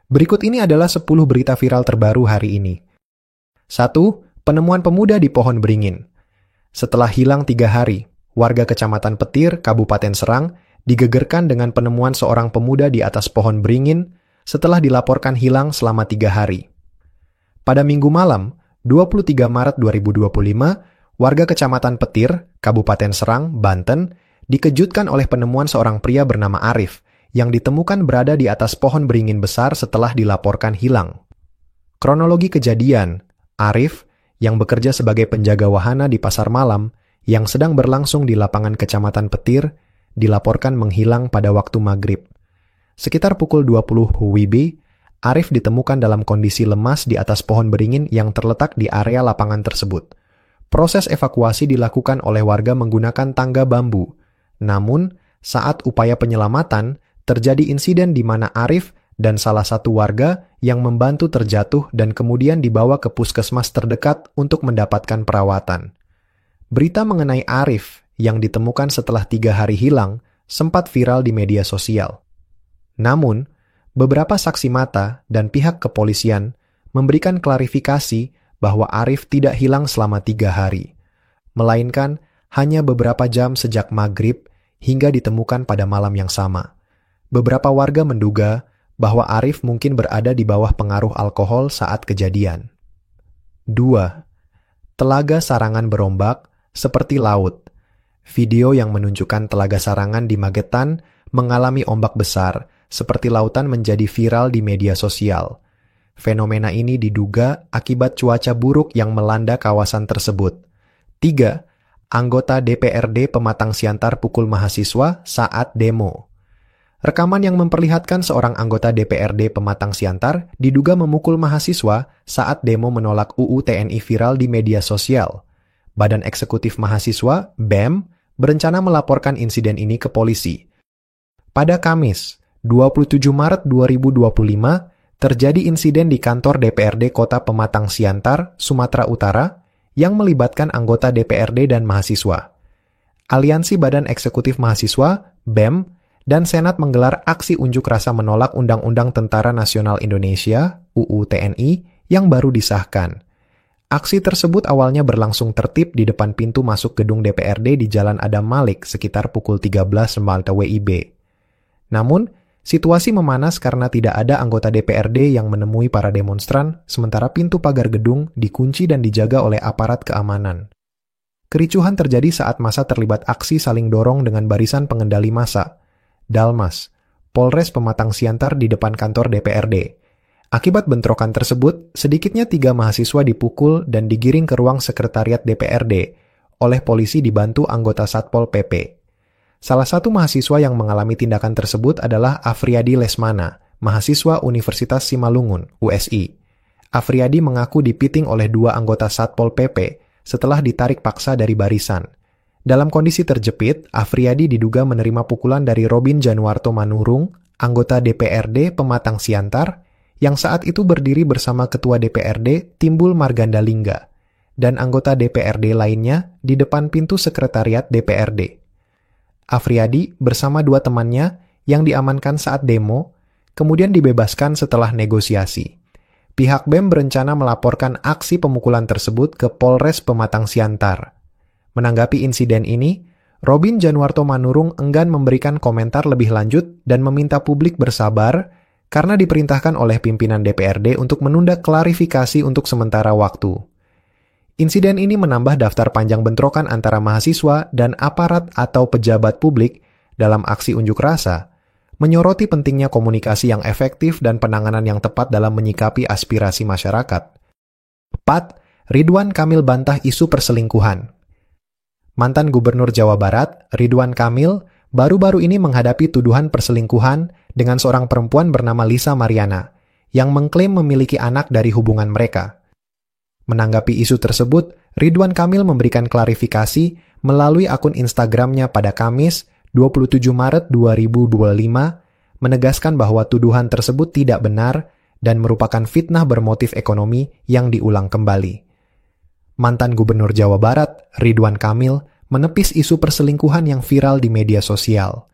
Berikut ini adalah 10 berita viral terbaru hari ini. 1. Penemuan pemuda di pohon beringin. Setelah hilang 3 hari, warga Kecamatan Petir, Kabupaten Serang, digegerkan dengan penemuan seorang pemuda di atas pohon beringin setelah dilaporkan hilang selama 3 hari. Pada Minggu malam, 23 Maret 2025, warga Kecamatan Petir, Kabupaten Serang, Banten, dikejutkan oleh penemuan seorang pria bernama Arif yang ditemukan berada di atas pohon beringin besar setelah dilaporkan hilang. Kronologi kejadian, Arif, yang bekerja sebagai penjaga wahana di pasar malam, yang sedang berlangsung di lapangan Kecamatan Petir, dilaporkan menghilang pada waktu maghrib. Sekitar pukul 20 WIB, Arif ditemukan dalam kondisi lemas di atas pohon beringin yang terletak di area lapangan tersebut. Proses evakuasi dilakukan oleh warga menggunakan tangga bambu. Namun, saat upaya penyelamatan, terjadi insiden di mana Arif dan salah satu warga yang membantu terjatuh dan kemudian dibawa ke puskesmas terdekat untuk mendapatkan perawatan. Berita mengenai Arif yang ditemukan setelah 3 hari hilang sempat viral di media sosial. Namun, beberapa saksi mata dan pihak kepolisian memberikan klarifikasi bahwa Arif tidak hilang selama 3 hari, melainkan hanya beberapa jam sejak maghrib hingga ditemukan pada malam yang sama. Beberapa warga menduga bahwa Arif mungkin berada di bawah pengaruh alkohol saat kejadian. 2. Telaga Sarangan berombak seperti laut. Video yang menunjukkan Telaga Sarangan di Magetan mengalami ombak besar, seperti lautan menjadi viral di media sosial. Fenomena ini diduga akibat cuaca buruk yang melanda kawasan tersebut. 3. Anggota DPRD Pematang Siantar pukul mahasiswa saat demo. Rekaman yang memperlihatkan seorang anggota DPRD Pematang Siantar diduga memukul mahasiswa saat demo menolak UU TNI viral di media sosial. Badan Eksekutif Mahasiswa, BEM, berencana melaporkan insiden ini ke polisi. Pada Kamis, 27 Maret 2025, terjadi insiden di kantor DPRD Kota Pematang Siantar, Sumatera Utara, yang melibatkan anggota DPRD dan mahasiswa. Aliansi Badan Eksekutif Mahasiswa, BEM, dan Senat menggelar aksi unjuk rasa menolak Undang-Undang Tentara Nasional Indonesia, UU TNI, yang baru disahkan. Aksi tersebut awalnya berlangsung tertib di depan pintu masuk gedung DPRD di Jalan Adam Malik sekitar pukul 13 WIB. Namun, situasi memanas karena tidak ada anggota DPRD yang menemui para demonstran, sementara pintu pagar gedung dikunci dan dijaga oleh aparat keamanan. Kericuhan terjadi saat massa terlibat aksi saling dorong dengan barisan pengendali massa, Dalmas, Polres Pematang Siantar di depan kantor DPRD. Akibat bentrokan tersebut, sedikitnya 3 mahasiswa dipukul dan digiring ke ruang sekretariat DPRD oleh polisi dibantu anggota Satpol PP. Salah satu mahasiswa yang mengalami tindakan tersebut adalah Afriyadi Lesmana, mahasiswa Universitas Simalungun, USI. Afriyadi mengaku dipiting oleh 2 anggota Satpol PP setelah ditarik paksa dari barisan. Dalam kondisi terjepit, Afriyadi diduga menerima pukulan dari Robin Januarto Manurung, anggota DPRD Pematang Siantar, yang saat itu berdiri bersama Ketua DPRD Timbul Margandalingga, dan anggota DPRD lainnya di depan pintu sekretariat DPRD. Afriyadi bersama 2 temannya yang diamankan saat demo, kemudian dibebaskan setelah negosiasi. Pihak BEM berencana melaporkan aksi pemukulan tersebut ke Polres Pematang Siantar. Menanggapi insiden ini, Robin Januarto Manurung enggan memberikan komentar lebih lanjut dan meminta publik bersabar karena diperintahkan oleh pimpinan DPRD untuk menunda klarifikasi untuk sementara waktu. Insiden ini menambah daftar panjang bentrokan antara mahasiswa dan aparat atau pejabat publik dalam aksi unjuk rasa, menyoroti pentingnya komunikasi yang efektif dan penanganan yang tepat dalam menyikapi aspirasi masyarakat. 4. Ridwan Kamil bantah isu perselingkuhan. Mantan Gubernur Jawa Barat, Ridwan Kamil, baru-baru ini menghadapi tuduhan perselingkuhan dengan seorang perempuan bernama Lisa Mariana, yang mengklaim memiliki anak dari hubungan mereka. Menanggapi isu tersebut, Ridwan Kamil memberikan klarifikasi melalui akun Instagramnya pada Kamis, 27 Maret 2025, menegaskan bahwa tuduhan tersebut tidak benar dan merupakan fitnah bermotif ekonomi yang diulang kembali. Mantan Gubernur Jawa Barat, Ridwan Kamil, menepis isu perselingkuhan yang viral di media sosial.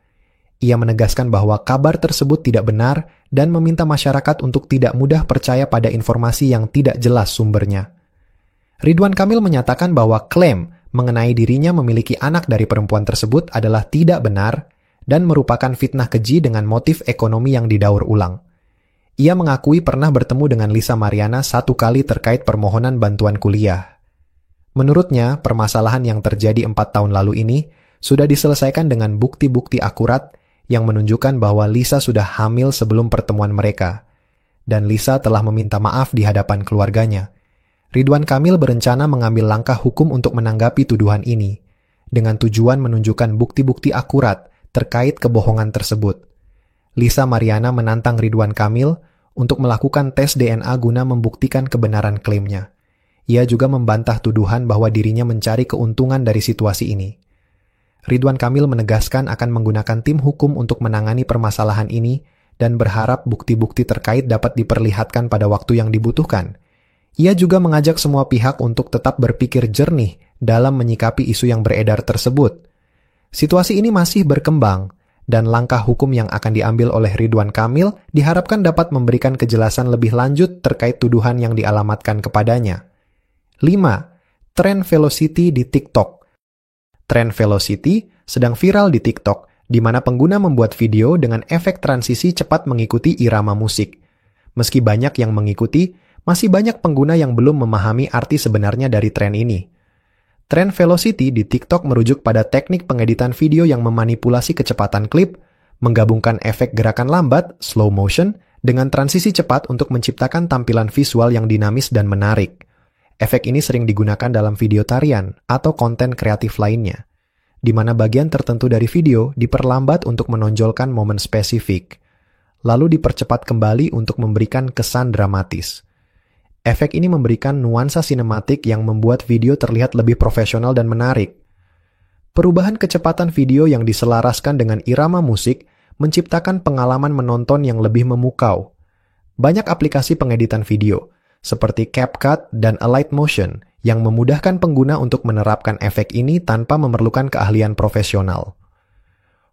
Ia menegaskan bahwa kabar tersebut tidak benar dan meminta masyarakat untuk tidak mudah percaya pada informasi yang tidak jelas sumbernya. Ridwan Kamil menyatakan bahwa klaim mengenai dirinya memiliki anak dari perempuan tersebut adalah tidak benar dan merupakan fitnah keji dengan motif ekonomi yang didaur ulang. Ia mengakui pernah bertemu dengan Lisa Mariana 1 kali terkait permohonan bantuan kuliah. Menurutnya, permasalahan yang terjadi 4 tahun lalu ini sudah diselesaikan dengan bukti-bukti akurat yang menunjukkan bahwa Lisa sudah hamil sebelum pertemuan mereka, dan Lisa telah meminta maaf di hadapan keluarganya. Ridwan Kamil berencana mengambil langkah hukum untuk menanggapi tuduhan ini, dengan tujuan menunjukkan bukti-bukti akurat terkait kebohongan tersebut. Lisa Mariana menantang Ridwan Kamil untuk melakukan tes DNA guna membuktikan kebenaran klaimnya. Ia juga membantah tuduhan bahwa dirinya mencari keuntungan dari situasi ini. Ridwan Kamil menegaskan akan menggunakan tim hukum untuk menangani permasalahan ini dan berharap bukti-bukti terkait dapat diperlihatkan pada waktu yang dibutuhkan. Ia juga mengajak semua pihak untuk tetap berpikir jernih dalam menyikapi isu yang beredar tersebut. Situasi ini masih berkembang, dan langkah hukum yang akan diambil oleh Ridwan Kamil diharapkan dapat memberikan kejelasan lebih lanjut terkait tuduhan yang dialamatkan kepadanya. 5. Tren Velocity di TikTok. Tren Velocity sedang viral di TikTok, di mana pengguna membuat video dengan efek transisi cepat mengikuti irama musik. Meski banyak yang mengikuti, masih banyak pengguna yang belum memahami arti sebenarnya dari tren ini. Tren Velocity di TikTok merujuk pada teknik pengeditan video yang memanipulasi kecepatan klip, menggabungkan efek gerakan lambat, slow motion, dengan transisi cepat untuk menciptakan tampilan visual yang dinamis dan menarik. Efek ini sering digunakan dalam video tarian atau konten kreatif lainnya, di mana bagian tertentu dari video diperlambat untuk menonjolkan momen spesifik, lalu dipercepat kembali untuk memberikan kesan dramatis. Efek ini memberikan nuansa sinematik yang membuat video terlihat lebih profesional dan menarik. Perubahan kecepatan video yang diselaraskan dengan irama musik menciptakan pengalaman menonton yang lebih memukau. Banyak aplikasi pengeditan video, seperti CapCut dan Alight Motion, yang memudahkan pengguna untuk menerapkan efek ini tanpa memerlukan keahlian profesional.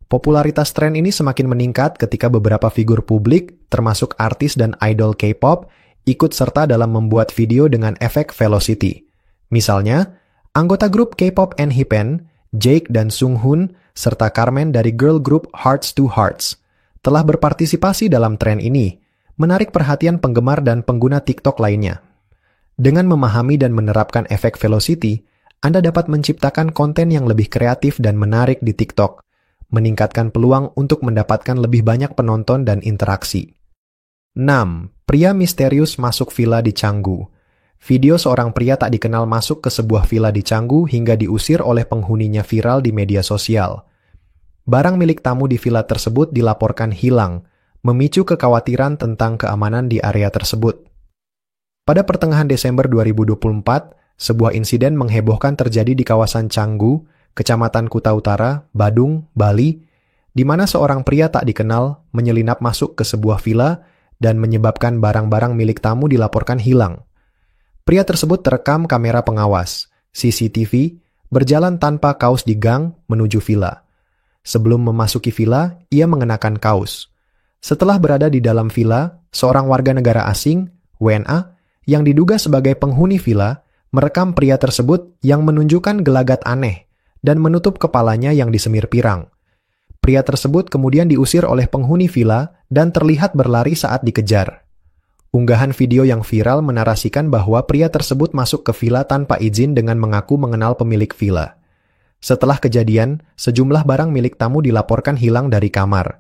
Popularitas tren ini semakin meningkat ketika beberapa figur publik, termasuk artis dan idol K-pop, ikut serta dalam membuat video dengan efek velocity. Misalnya, anggota grup K-pop NHIPEN, Jake dan Sunghoon, serta Carmen dari girl group Hearts to Hearts, telah berpartisipasi dalam tren ini, menarik perhatian penggemar dan pengguna TikTok lainnya. Dengan memahami dan menerapkan efek velocity, Anda dapat menciptakan konten yang lebih kreatif dan menarik di TikTok, meningkatkan peluang untuk mendapatkan lebih banyak penonton dan interaksi. 6. Pria misterius masuk villa di Canggu. Video seorang pria tak dikenal masuk ke sebuah villa di Canggu hingga diusir oleh penghuninya viral di media sosial. Barang milik tamu di villa tersebut dilaporkan hilang, memicu kekhawatiran tentang keamanan di area tersebut. Pada pertengahan Desember 2024, sebuah insiden menghebohkan terjadi di kawasan Canggu, Kecamatan Kuta Utara, Badung, Bali, di mana seorang pria tak dikenal menyelinap masuk ke sebuah villa dan menyebabkan barang-barang milik tamu dilaporkan hilang. Pria tersebut terekam kamera pengawas, CCTV, berjalan tanpa kaos di gang menuju villa. Sebelum memasuki villa, ia mengenakan kaos. Setelah berada di dalam villa, seorang warga negara asing, WNA, yang diduga sebagai penghuni villa, merekam pria tersebut yang menunjukkan gelagat aneh dan menutup kepalanya yang disemir pirang. Pria tersebut kemudian diusir oleh penghuni villa dan terlihat berlari saat dikejar. Unggahan video yang viral menarasikan bahwa pria tersebut masuk ke villa tanpa izin dengan mengaku mengenal pemilik villa. Setelah kejadian, sejumlah barang milik tamu dilaporkan hilang dari kamar.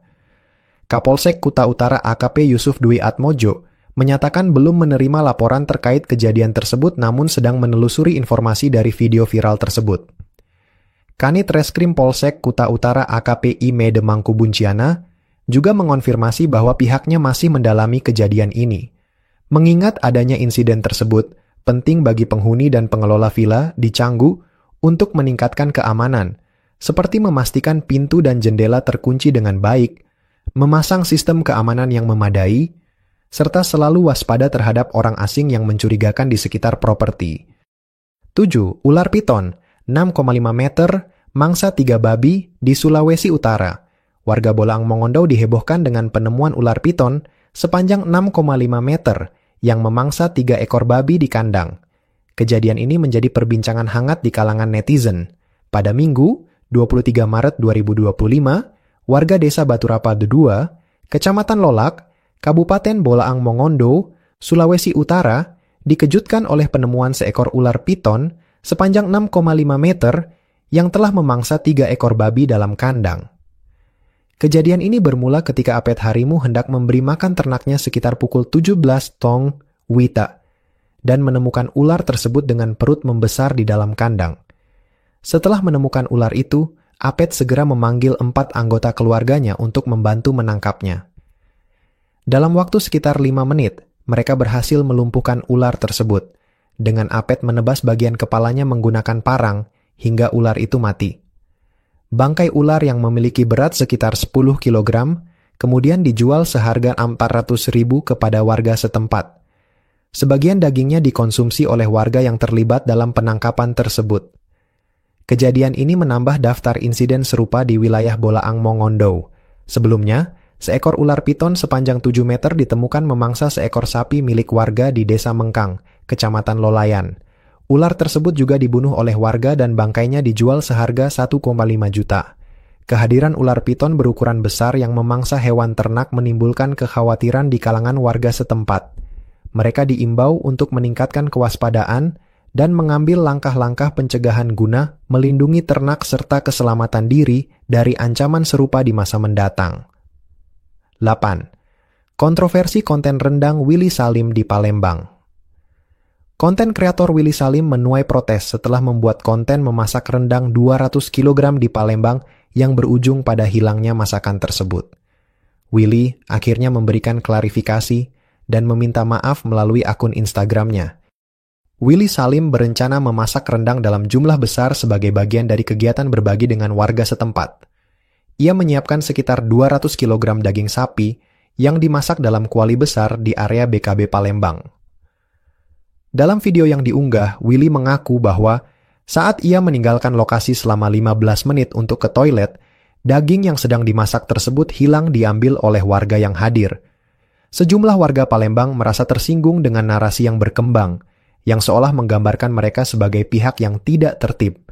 Kapolsek Kuta Utara AKP Yusuf Dwi Atmojo menyatakan belum menerima laporan terkait kejadian tersebut namun sedang menelusuri informasi dari video viral tersebut. Kanit Reskrim Polsek Kuta Utara AKP Ime Demangku Bunciana juga mengonfirmasi bahwa pihaknya masih mendalami kejadian ini. Mengingat adanya insiden tersebut, penting bagi penghuni dan pengelola villa di Canggu untuk meningkatkan keamanan, seperti memastikan pintu dan jendela terkunci dengan baik, memasang sistem keamanan yang memadai, serta selalu waspada terhadap orang asing yang mencurigakan di sekitar properti. 7. Ular piton 6,5 meter, mangsa 3 babi di Sulawesi Utara. warga Bolaang Mongondo dihebohkan dengan penemuan ular piton sepanjang 6,5 meter yang memangsa 3 ekor babi di kandang. Kejadian ini menjadi perbincangan hangat di kalangan netizen. Pada Minggu, 23 Maret 2025, warga desa Baturapa II, Kecamatan Lolak, Kabupaten Bolaang Mongondo, Sulawesi Utara, dikejutkan oleh penemuan seekor ular piton sepanjang 6,5 meter yang telah memangsa 3 ekor babi dalam kandang. Kejadian ini bermula ketika Apet Harimu hendak memberi makan ternaknya sekitar pukul 17 Tong Wita dan menemukan ular tersebut dengan perut membesar di dalam kandang. Setelah menemukan ular itu, Apet segera memanggil 4 anggota keluarganya untuk membantu menangkapnya. Dalam waktu sekitar 5 menit, mereka berhasil melumpuhkan ular tersebut, dengan Apet menebas bagian kepalanya menggunakan parang hingga ular itu mati. Bangkai ular yang memiliki berat sekitar 10 kg kemudian dijual seharga 400.000 kepada warga setempat. Sebagian dagingnya dikonsumsi oleh warga yang terlibat dalam penangkapan tersebut. Kejadian ini menambah daftar insiden serupa di wilayah Bolaang Mongondo. Sebelumnya, seekor ular piton sepanjang 7 meter ditemukan memangsa seekor sapi milik warga di Desa Mengkang, Kecamatan Lolayan. Ular tersebut juga dibunuh oleh warga dan bangkainya dijual seharga 1,5 juta. Kehadiran ular piton berukuran besar yang memangsa hewan ternak menimbulkan kekhawatiran di kalangan warga setempat. Mereka diimbau untuk meningkatkan kewaspadaan dan mengambil langkah-langkah pencegahan guna melindungi ternak serta keselamatan diri dari ancaman serupa di masa mendatang. 8. Kontroversi konten rendang Willy Salim di Palembang. Konten kreator Willy Salim menuai protes setelah membuat konten memasak rendang 200 kg di Palembang yang berujung pada hilangnya masakan tersebut. Willy akhirnya memberikan klarifikasi dan meminta maaf melalui akun Instagramnya. Willy Salim berencana memasak rendang dalam jumlah besar sebagai bagian dari kegiatan berbagi dengan warga setempat. Ia menyiapkan sekitar 200 kg daging sapi yang dimasak dalam kuali besar di area BKB Palembang. Dalam video yang diunggah, Willy mengaku bahwa saat ia meninggalkan lokasi selama 15 menit untuk ke toilet, daging yang sedang dimasak tersebut hilang diambil oleh warga yang hadir. Sejumlah warga Palembang merasa tersinggung dengan narasi yang berkembang, yang seolah menggambarkan mereka sebagai pihak yang tidak tertib.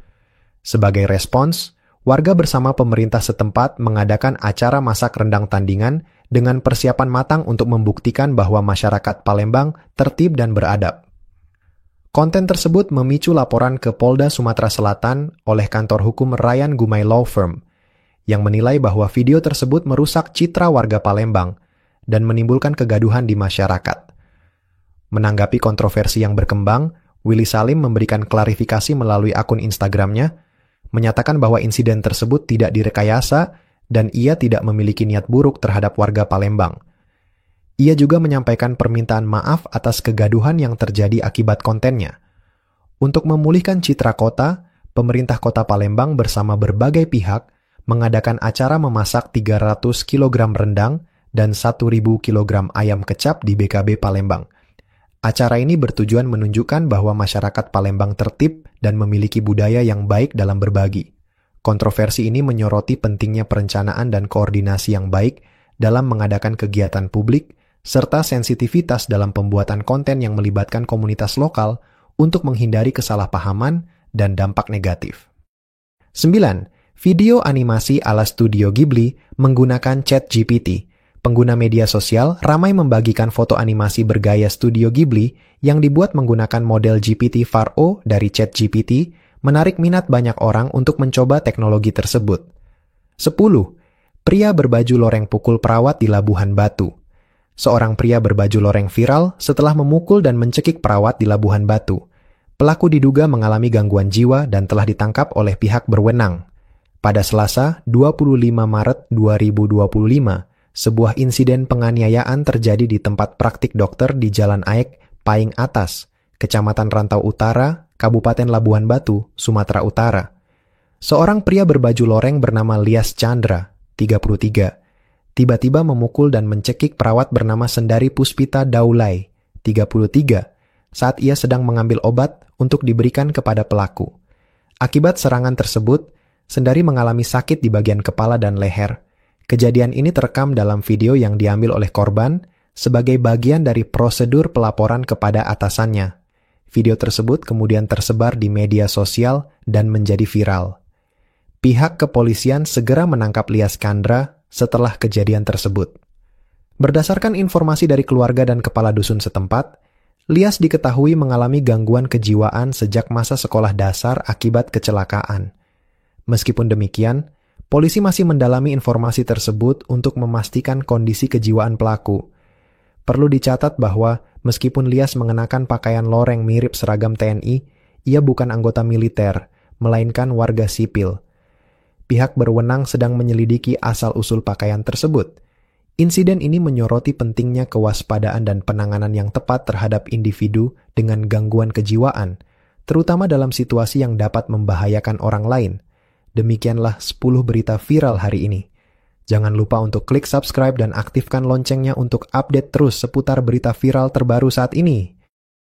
Sebagai respons, warga bersama pemerintah setempat mengadakan acara masak rendang tandingan dengan persiapan matang untuk membuktikan bahwa masyarakat Palembang tertib dan beradab. Konten tersebut memicu laporan ke Polda Sumatera Selatan oleh kantor hukum Ryan Gumai Law Firm, yang menilai bahwa video tersebut merusak citra warga Palembang dan menimbulkan kegaduhan di masyarakat. Menanggapi kontroversi yang berkembang, Willy Salim memberikan klarifikasi melalui akun Instagramnya, menyatakan bahwa insiden tersebut tidak direkayasa dan ia tidak memiliki niat buruk terhadap warga Palembang. Ia juga menyampaikan permintaan maaf atas kegaduhan yang terjadi akibat kontennya. Untuk memulihkan citra kota, pemerintah kota Palembang bersama berbagai pihak mengadakan acara memasak 300 kg rendang dan 1.000 kg ayam kecap di BKB Palembang. Acara ini bertujuan menunjukkan bahwa masyarakat Palembang tertib dan memiliki budaya yang baik dalam berbagi. Kontroversi ini menyoroti pentingnya perencanaan dan koordinasi yang baik dalam mengadakan kegiatan publik, serta sensitivitas dalam pembuatan konten yang melibatkan komunitas lokal untuk menghindari kesalahpahaman dan dampak negatif. 9. Video animasi ala Studio Ghibli menggunakan ChatGPT. Pengguna media sosial ramai membagikan foto animasi bergaya Studio Ghibli yang dibuat menggunakan model GPT-4o dari ChatGPT, menarik minat banyak orang untuk mencoba teknologi tersebut. 10. Pria berbaju loreng pukul perawat di Labuhan Batu. Seorang pria berbaju loreng viral setelah memukul dan mencekik perawat di Labuhan Batu. Pelaku diduga mengalami gangguan jiwa dan telah ditangkap oleh pihak berwenang. Pada Selasa, 25 Maret 2025, sebuah insiden penganiayaan terjadi di tempat praktik dokter di Jalan Aek, Paing Atas, Kecamatan Rantau Utara, Kabupaten Labuhan Batu, Sumatera Utara. Seorang pria berbaju loreng bernama Lias Chandra, 33, tiba-tiba memukul dan mencekik perawat bernama Sendari Puspita Daulay, 33, saat ia sedang mengambil obat untuk diberikan kepada pelaku. Akibat serangan tersebut, Sendari mengalami sakit di bagian kepala dan leher. Kejadian ini terekam dalam video yang diambil oleh korban sebagai bagian dari prosedur pelaporan kepada atasannya. Video tersebut kemudian tersebar di media sosial dan menjadi viral. Pihak kepolisian segera menangkap Lyas Kandra setelah kejadian tersebut. Berdasarkan informasi dari keluarga dan kepala dusun setempat, Lyas diketahui mengalami gangguan kejiwaan sejak masa sekolah dasar akibat kecelakaan. Meskipun demikian, polisi masih mendalami informasi tersebut untuk memastikan kondisi kejiwaan pelaku. Perlu dicatat bahwa meskipun Lyas mengenakan pakaian loreng mirip seragam TNI, ia bukan anggota militer, melainkan warga sipil. Pihak berwenang sedang menyelidiki asal-usul pakaian tersebut. Insiden ini menyoroti pentingnya kewaspadaan dan penanganan yang tepat terhadap individu dengan gangguan kejiwaan, terutama dalam situasi yang dapat membahayakan orang lain. Demikianlah 10 berita viral hari ini. Jangan lupa untuk klik subscribe dan aktifkan loncengnya untuk update terus seputar berita viral terbaru saat ini.